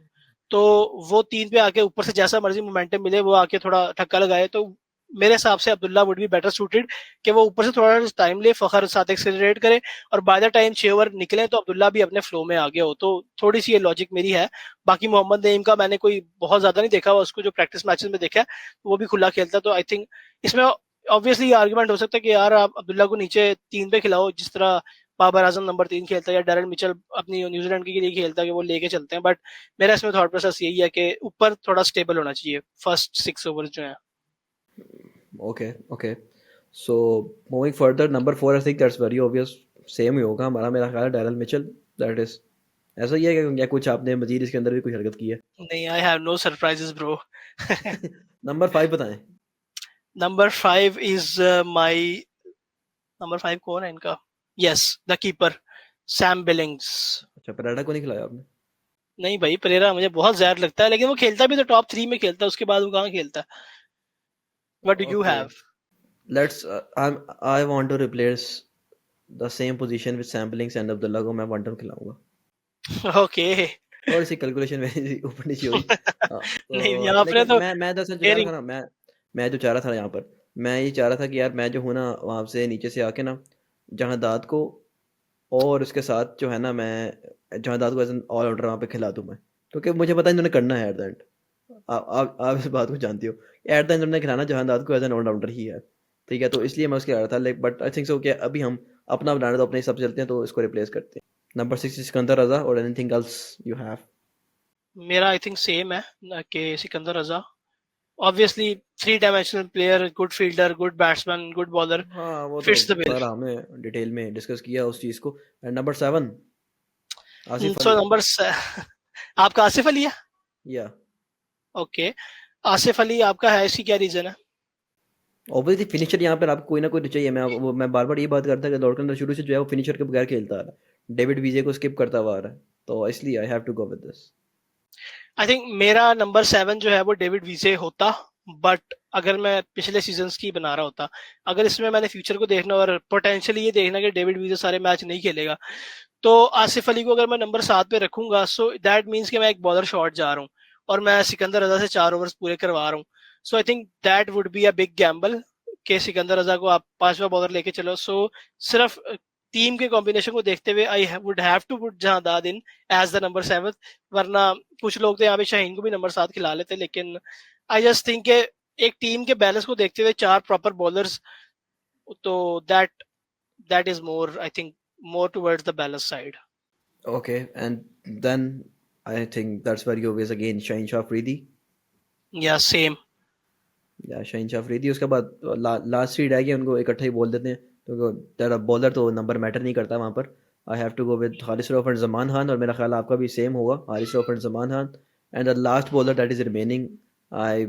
तो वो 3 पे आके ऊपर से जैसा मर्जी मोमेंटम मिले वो आके थोड़ा ठक्का लगाए, तो मेरे हिसाब से Abdullah would be better suited कि वो ऊपर से थोड़ा टाइम ले, फखर साथ एक्सेलरेट करे, और बाय द टाइम 6 ओवर निकले तो अब्दुल्ला भी अपने फ्लो में आ गया हो. तो थोड़ी सी ये लॉजिक मेरी है. बाकी मोहम्मद नईम का मैंने कोई बहुत ज्यादा नहीं देखा हुआ, उसको जो प्रैक्टिस मैचेस में देखा है वो भी खुला खेलता, तो आई थिंक इसमें ऑब्वियसली आर्गुमेंट हो सकता है कि यार आप अब्दुल्ला को नीचे 3 पे खिलाओ, जिस तरह बाबर आजम नंबर 3 खेलता है या डैरेल मिचेल अपनी न्यूजीलैंड के लिए खेलता है कि वो लेके चलते हैं. बट मेरा इसमें थॉट प्रोसेस यही है कि ऊपर थोड़ा स्टेबल होना चाहिए फर्स्ट 6 ओवर जो है. Okay. So moving further, number 4 I think that's very obvious. Same ही होगा हमारा, मेरा ख्याल है डैरेल मिचेल. दैट इज ऐसा ही है कि या कुछ आपने मजीद इसके अंदर भी कुछ हरकत की है? नहीं, I have no surprises bro. Number 5 बताएं. नंबर 5 इज माय नंबर 5 कौन है इनका? Yes, the keeper Sam Billings. अच्छा, पराडा को नहीं खिलाया आपने? नहीं भाई, परेरा मुझे बहुत जहर लगता है, लेकिन वो खेलता भी तो टॉप 3 में खेलता है, उसके बाद वो कहाँ खेलता है. What do you okay, have? Let's I want to replace the same position with Sam Billings and Abdullah को मैं वन डाउन खिलाऊंगा. ओके. थोड़ी सी कैलकुलेशन मेरी ऊपर नीचे हुई. नहीं, तो यहाँ पर लेकिन तो मैं दरअसल जो चाह डेयरिंग. रहा था ना, मैं जो चाह रहा था यहाँ पर मैं ये चाह रहा था कि यार मैं जो हूँ ना वहाँ से नीचे से आके ना जहांदाद को और उसके साथ जो है ना मैं जहांदाद को एज एन ऑलराउंडर वहाँ पे खिला दूँ मैं, क्योंकि मुझे पता है इन्होंने करना है एट द एंड। आप इस बात को जानती हो, एट द एंड इन्होंने खिलाना जहांदाद को एज एन ऑलराउंडर ही है। ठीक है, तो इसलिए मैं उसके आ रहा था, लाइक बट आई थिंक सो कि अभी हम अपना बनाना तो अपने हिसाब से चलते हैं, तो इसको रिप्लेस करते हैं। नंबर 6 सिकंदर रजा और एनीथिंग एल्स यू हैव? मेरा आई थिंक सेम है कि Sikandar Raza. Obviously three dimensional player, good fielder, good batsman, good bowler, हाँ वो तो फिट्स द बिल। सारा हमने डिटेल में डिस्कस किया उस चीज़ को। And number 7 Asif so Ali. Number आपका आसिफ अली है? या ओके, आसिफ अली आपका है, इसकी क्या रीजन है? ऑब्वियसली फिनिशर यहाँ पर आपको कोई ना कोई तो चाहिए। मैं बार बार ये बात करता कि लॉर्डन शुरू से जो है वो फिनिशर के बगैर खेलता आ रहा है, डेविड विजे को स्किप करता हुआ आ रहा है, तो इसलिए I have to go with this. I think मेरा नंबर 7 जो है वो डेविड वीजे होता, बट अगर मैं पिछले सीजन्स की बना रहा होता, अगर इसमें मैंने फ्यूचर को देखना और पोटेंशियली ये देखना कि डेविड वीजे सारे मैच नहीं खेलेगा, तो आसिफ अली को अगर मैं नंबर 7 पे रखूंगा, सो दैट मीन्स कि मैं एक बॉलर शॉर्ट जा रहा हूँ और मैं सिकंदर रजा से 4 ओवर्स पूरे करवा रहा हूँ। So I think that would be a big gamble कि सिकंदर रजा को आप 5वां बॉलर लेके चलो। सो सिर्फ टीम के कॉम्बिनेशन को देखते हुए I would have to put Jahandad in as the number 7। वरना कुछ लोग तो यहाँ पे शाहीन को भी नंबर 7 खिला लेते, लेकिन आई जस्ट थिंक एक टीम के बैलेंस को देखते हुए 4 प्रॉपर बॉलर्स, तो that that is more, I think, more towards the balance side. Okay, and then I think that's very obvious again, Shaheen Shah Afridi. या सेम। या शाहीन शाह अफरीदी, उसके बाद लास्ट सीड है कि उनको इकट्ठा ही बोल देते हैं, तो तेरा बॉलर तो नंबर मैटर नहीं करता वहाँ पर। I have to go with Haris Rauf and Zaman Khan, और मेरा ख्याल आपका भी सेम होगा, Haris Rauf and Zaman Khan. And the last bowler that is remaining, I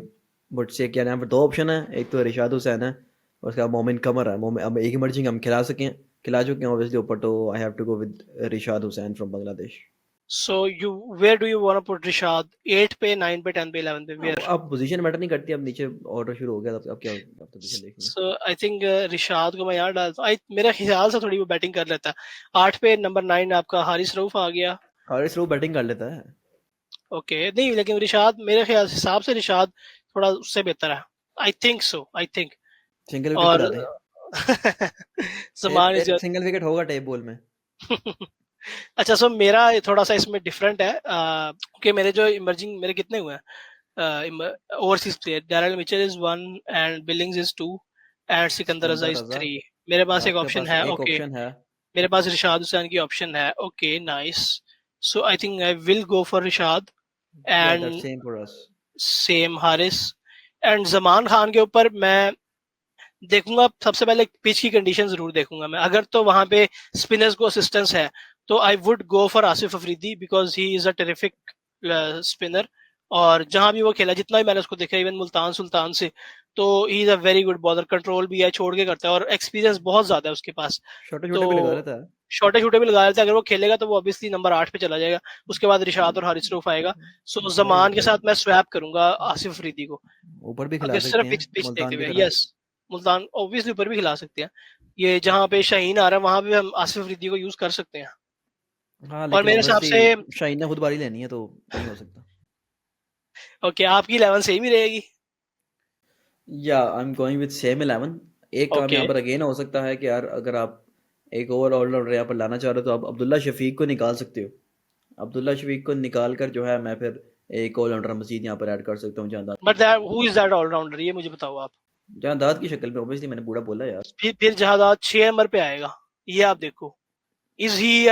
would say क्या यहाँ पर दो ऑप्शन है, एक तो रिशाद हुसैन है और उसका मोमिन कमर है। अब एक इमर्जिंग हम खिला चुके हैं ऑब्वियसली ऊपर, तो I have to go with Rishad Hussain from Bangladesh. So you, where do you want to put Rishad? 8 पे, 9 पे, 10 पे, 11 पे, वेयर? अब पोजीशन मैटर नहीं करती, अब नीचे ऑर्डर शुरू हो गया, अब क्या, अब तो पोजीशन देखनी है। सो आई थिंक रिशाद को मैं यहाँ डालता हूँ। मेरा ख्याल से थोड़ी वो बैटिंग कर लेता है। 8 पे नंबर 9 आपका हारिस रऊफ आ गया। हारिस रऊफ बैटिंग कर लेता है। ओके, नहीं लेकिन रिशाद, मेरे ख्याल से हिसाब से रिशाद थोड़ा उससे बेहतर है। I think so, I think. Single wicket और खिला दे, समान इज एक सिंगल विकेट होगा टेप बॉल में। अच्छा, सो मेरा थोड़ा सा इसमें डिफरेंट है, क्योंकि मेरे जो इमर्जिंग, मेरे कितने हुए हैं overseas player? Daryl Mitchell is 1 and Billings is 2 and Sikandar Raza Sikandar is Raza, 3। मेरे पास एक आपके ऑप्शन पास है। एक ओके, ऑप्शन है। मेरे पास रिशाद हुसैन की ऑप्शन है। Okay, nice. So I think I will go for Rishad या that and same for us. Same Haris. And Zaman Khan के ऊपर मैं देखूंगा, सबसे पहले पिच की कंडीशन जरूर देखूंगा मैं। अगर तो वहां पे स्पिनर्स को असिस्टेंस है, तो I would go for Asif Afridi because he is a terrific spinner. और जहां भी वो खेला, जितना भी मैंने उसको देखा, इवन मुल्तान सुल्तान से, तो he is a very good bowler. Control भी है, छोड़ के करता है, और एक्सपीरियंस बहुत ज्यादा है उसके पास। छोटे तो छोटे भी लगा लेता है। छोटे छोटे भी लगा लेते हैं। अगर वो खेलेगा तो वो ऑब्वियसली नंबर 8 पे चला जाएगा। उसके बाद रिशाद और हारिस रऊफ आएगा। सो वेरी जमान गुड, के वेरी साथ गुड। मैं स्वैप करूंगा आसिफ अफरीदी को। ऊपर भी खिला अगर सकते सिर्फ हैं पिच पिच देखते मुल्तान की हुए, तरह। यस, मुल्तान ऑब्वियसली ऊपर भी खिला सकते हैं। ये जहाँ पे शाहीन आ रहा है वहां पे हम आसिफ अफरीदी को यूज कर सकते हैं। हाँ और लेकिन मेरे हिसाब से ऑब्वियसली शाहीन ने खुद बारी लेनी है, तो नहीं हो सकता। ओके, आपकी 11 सेम ही रहेगी। या I am going with same 11। एक काम ओके, यहाँ पर अगेन हो सकता है कि यार अगर आप एक ओवर ऑलराउंडर यहाँ पर लाना चाह रहे हो, तो आप अब्दुल्ला शफीक को निकाल सकते हो। अब्दुल्ला शफीक को निकाल कर जो है मैं फिर एक ऑलराउंडर मजीद यहाँ पर ऐड कर सकता हूँ, जहाँ but that who is that allrounder, ये मुझे बताओ आप। दाद की शक्ल में, ऑब्वियसली मैंने पूरा बोला यार। फिर जहादात 6 नंबर पे आएगा, ये आप देखो। Is he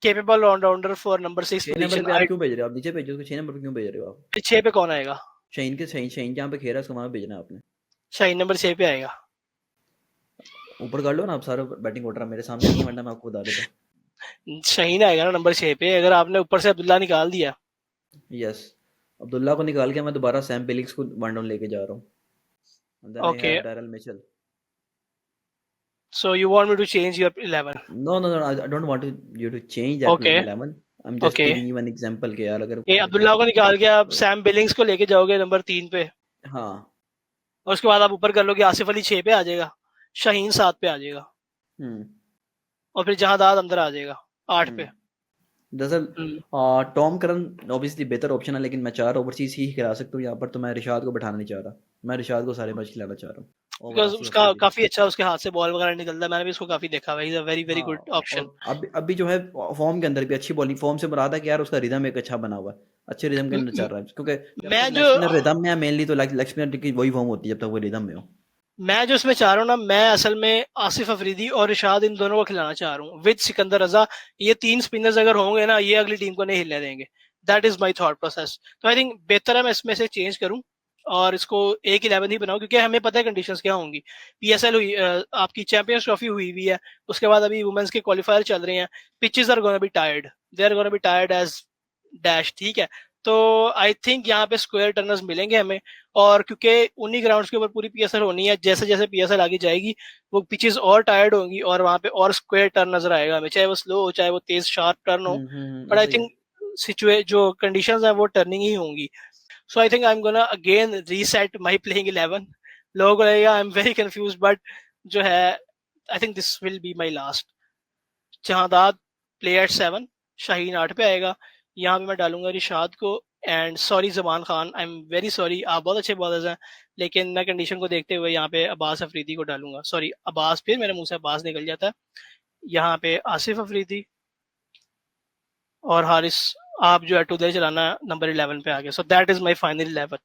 capable allrounder for number 6 6 number position? पे आप क्यों भेज रहे हो? आप नीचे भेजो उसको, 6 नंबर पे क्यों भेज रहे हो आप? फिर 6 पे कौन आएगा? शहीन शहीन जहाँ पे खेल रहा है उसको वहाँ पे भेजना है आपने। शाहीन नंबर 6 पे आएगा। ऊपर कर लो ना आप, सारा बैटिंग ऑर्डर मेरे सामने नहीं है, वरना मैं आपको बता देता। शाहीन आएगा ना नंबर 6 पे, अगर आपने ऊपर से अब्दुल्ला निकाल दिया। यस, अब्दुल्ला को निकाल के मैं दोबारा सैम बिलिंग्स को वन डाउन लेके जा रहा हूँ, and then I okay, have Daryl Mitchell. So you want me to change your 11? No, I don't want you to change that okay, 11. I'm just okay. giving you one example कि यार अगर ये अब्दुल्ला को निकाल के आप सैम बिलिंग्स को लेके जाओगे नंबर 3 पे, हाँ। और उसके बाद आप ऊपर कर लोगे, आसिफ अली 6 पे आ जाएगा, शाहीन 7 पे आ जाएगा, हम्म और फिर जहादाद अंदर आ जाएगा 8 पे। दरअसल टॉम करन ऑब्वियसली बेहतर ऑप्शन है, लेकिन मैं 4 ओवरसीज ही खिला सकता हूँ यहाँ पर, तो मैं रिशाद को बैठाना नहीं चाह रहा। मैं रिशाद को सारे मैच खिलाना चाह रहा हूँ। ओवर बिकॉज आसिफ उसका अफरीदी। काफी अच्छा उसके हाथ से बॉल वगैरह निकलता है, मैंने भी उसको काफी देखा हुआ है, इज अ वेरी वेरी हाँ, गुड ऑप्शन। और अभी जो है फॉर्म के अंदर भी अच्छी बॉलिंग फॉर्म से मुराद है कि यार उसका रिदम एक अच्छा बना हुआ है, अच्छे रिदम के अंदर चल रहा है, क्योंकि जब तक मैं लेग जो स्पिनर रिदम में है मेनली, तो लेग स्पिनर की वही फॉर्म होती है जब तक वो रिदम में हो। मैं जो इसमें चाह रहा हूँ ना, मैं असल में आसिफ अफरीदी और रिशाद इन दोनों को खिलाना चाह रहा हूँ विद सिकंदर रजा। ये तीन स्पिनर्स अगर होंगे ना, ये अगली टीम को नहीं हिलने देंगे। That is my thought process. तो आई थिंक बेहतर है मैं इसमें से चेंज करूँ और इसको एक 11 ही बनाऊं, क्योंकि हमें पता है कंडीशंस क्या होंगी। पीएसएल हुई, आपकी चैंपियंस ट्रॉफी हुई हुई है, उसके बाद अभी वुमेन्स के क्वालिफायर चल रहे हैं। Pitches are gonna be tired, they are gonna be tired as dash, ठीक है। तो आई थिंक यहाँ पे स्क्वायर टर्नर्स मिलेंगे हमें, और क्योंकि उन्हीं ग्राउंड्स के ऊपर पूरी पीएसएल होनी है, जैसे जैसे पीएसएल आगे जाएगी वो पिचेस और टायर्ड होंगी और वहां पे और स्क्वायर टर्न नजर आएगा हमें, चाहे वो स्लो हो चाहे वो तेज शार्प टर्न हो। बट आई ऐसा ही है। थिंक जो कंडीशंस है वो टर्निंग ही होंगी। So I think I am gonna again reset my playing 11। लोगों को लगेगा I am very confuse, but जो है I think this will be my last. Jahandad play at 7, Shaheen 8 पे आएगा। यहाँ पे मैं डालूंगा रिशाद को। And sorry Zaman Khan, I am very sorry, आप बहुत अच्छे बॉलर्स हैं, लेकिन मैं कंडीशन को देखते हुए यहाँ पे अब्बास अफरीदी को डालूंगा। सॉरी अब्बास, फिर मेरे मुंह से अब्बास निकल जाता है। यहाँ पे आसिफ अफरीदी और हारिस, आप जो है टुडे चलाना नंबर 11 पे आ गए। So that is my final 11।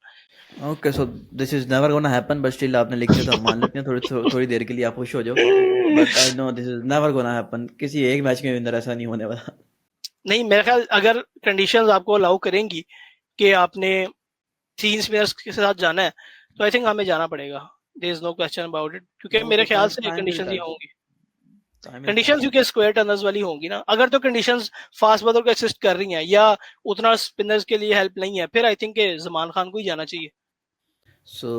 Okay, so this is never gonna happen, but still आपने लिख दिया तो हम मान लेते हैं, थोड़ी देर के लिए आप खुश हो जाओ, but I know this is never gonna happen, किसी एक मैच के अंदर ऐसा नहीं होने वाला। नहीं, मेरे ख्याल अगर कंडीशंस आपको अलाउ करेंगी कि आपने तीन स्पिनर्स के साथ जाना है, तो आई थिंक हमें जाना पड़ेगा। There is no question about it, क्योंकि मेरे ओके, ख्याल टाइम से टाइम विल कंडीशंस ही टेल, होंगी। Time will tell. कंडीशंस क्योंकि स्क्वायर टर्नर्स वाली होंगी ना, अगर तो कंडीशंस फास्ट बॉलर को असिस्ट कर रही हैं या उतना स्पिनर्स के लिए हेल्प नहीं है, फिर आई थिंक जमान खान को ही जाना चाहिए। So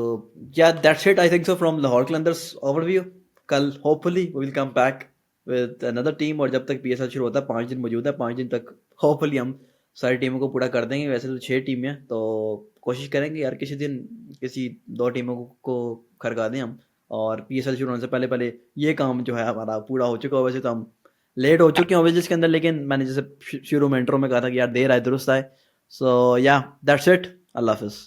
yeah, that's it. I think so from Lahore Qalandars overview. कल hopefully we will come back with another team, और जब तक पीएसएल शुरू होता है 5 दिन मौजूद है, 5 दिन तक hopefully हम सारी टीमों को पूरा कर देंगे। वैसे तो 6 टीमें हैं, तो कोशिश करेंगे यार किसी दिन किसी 2 टीमों को खरगा दें हम, और पीएसएल शुरू होने से पहले पहले ये काम जो है हमारा पूरा हो चुका हो। वैसे तो हम लेट हो चुके हैं ऑब्वियसली इसके अंदर, लेकिन मैंने जैसे शुरू में इंट्रो में कहा था कि यार देर आए दुरुस्त आए। सो या दैट्स इट, अल्लाह हाफिज़।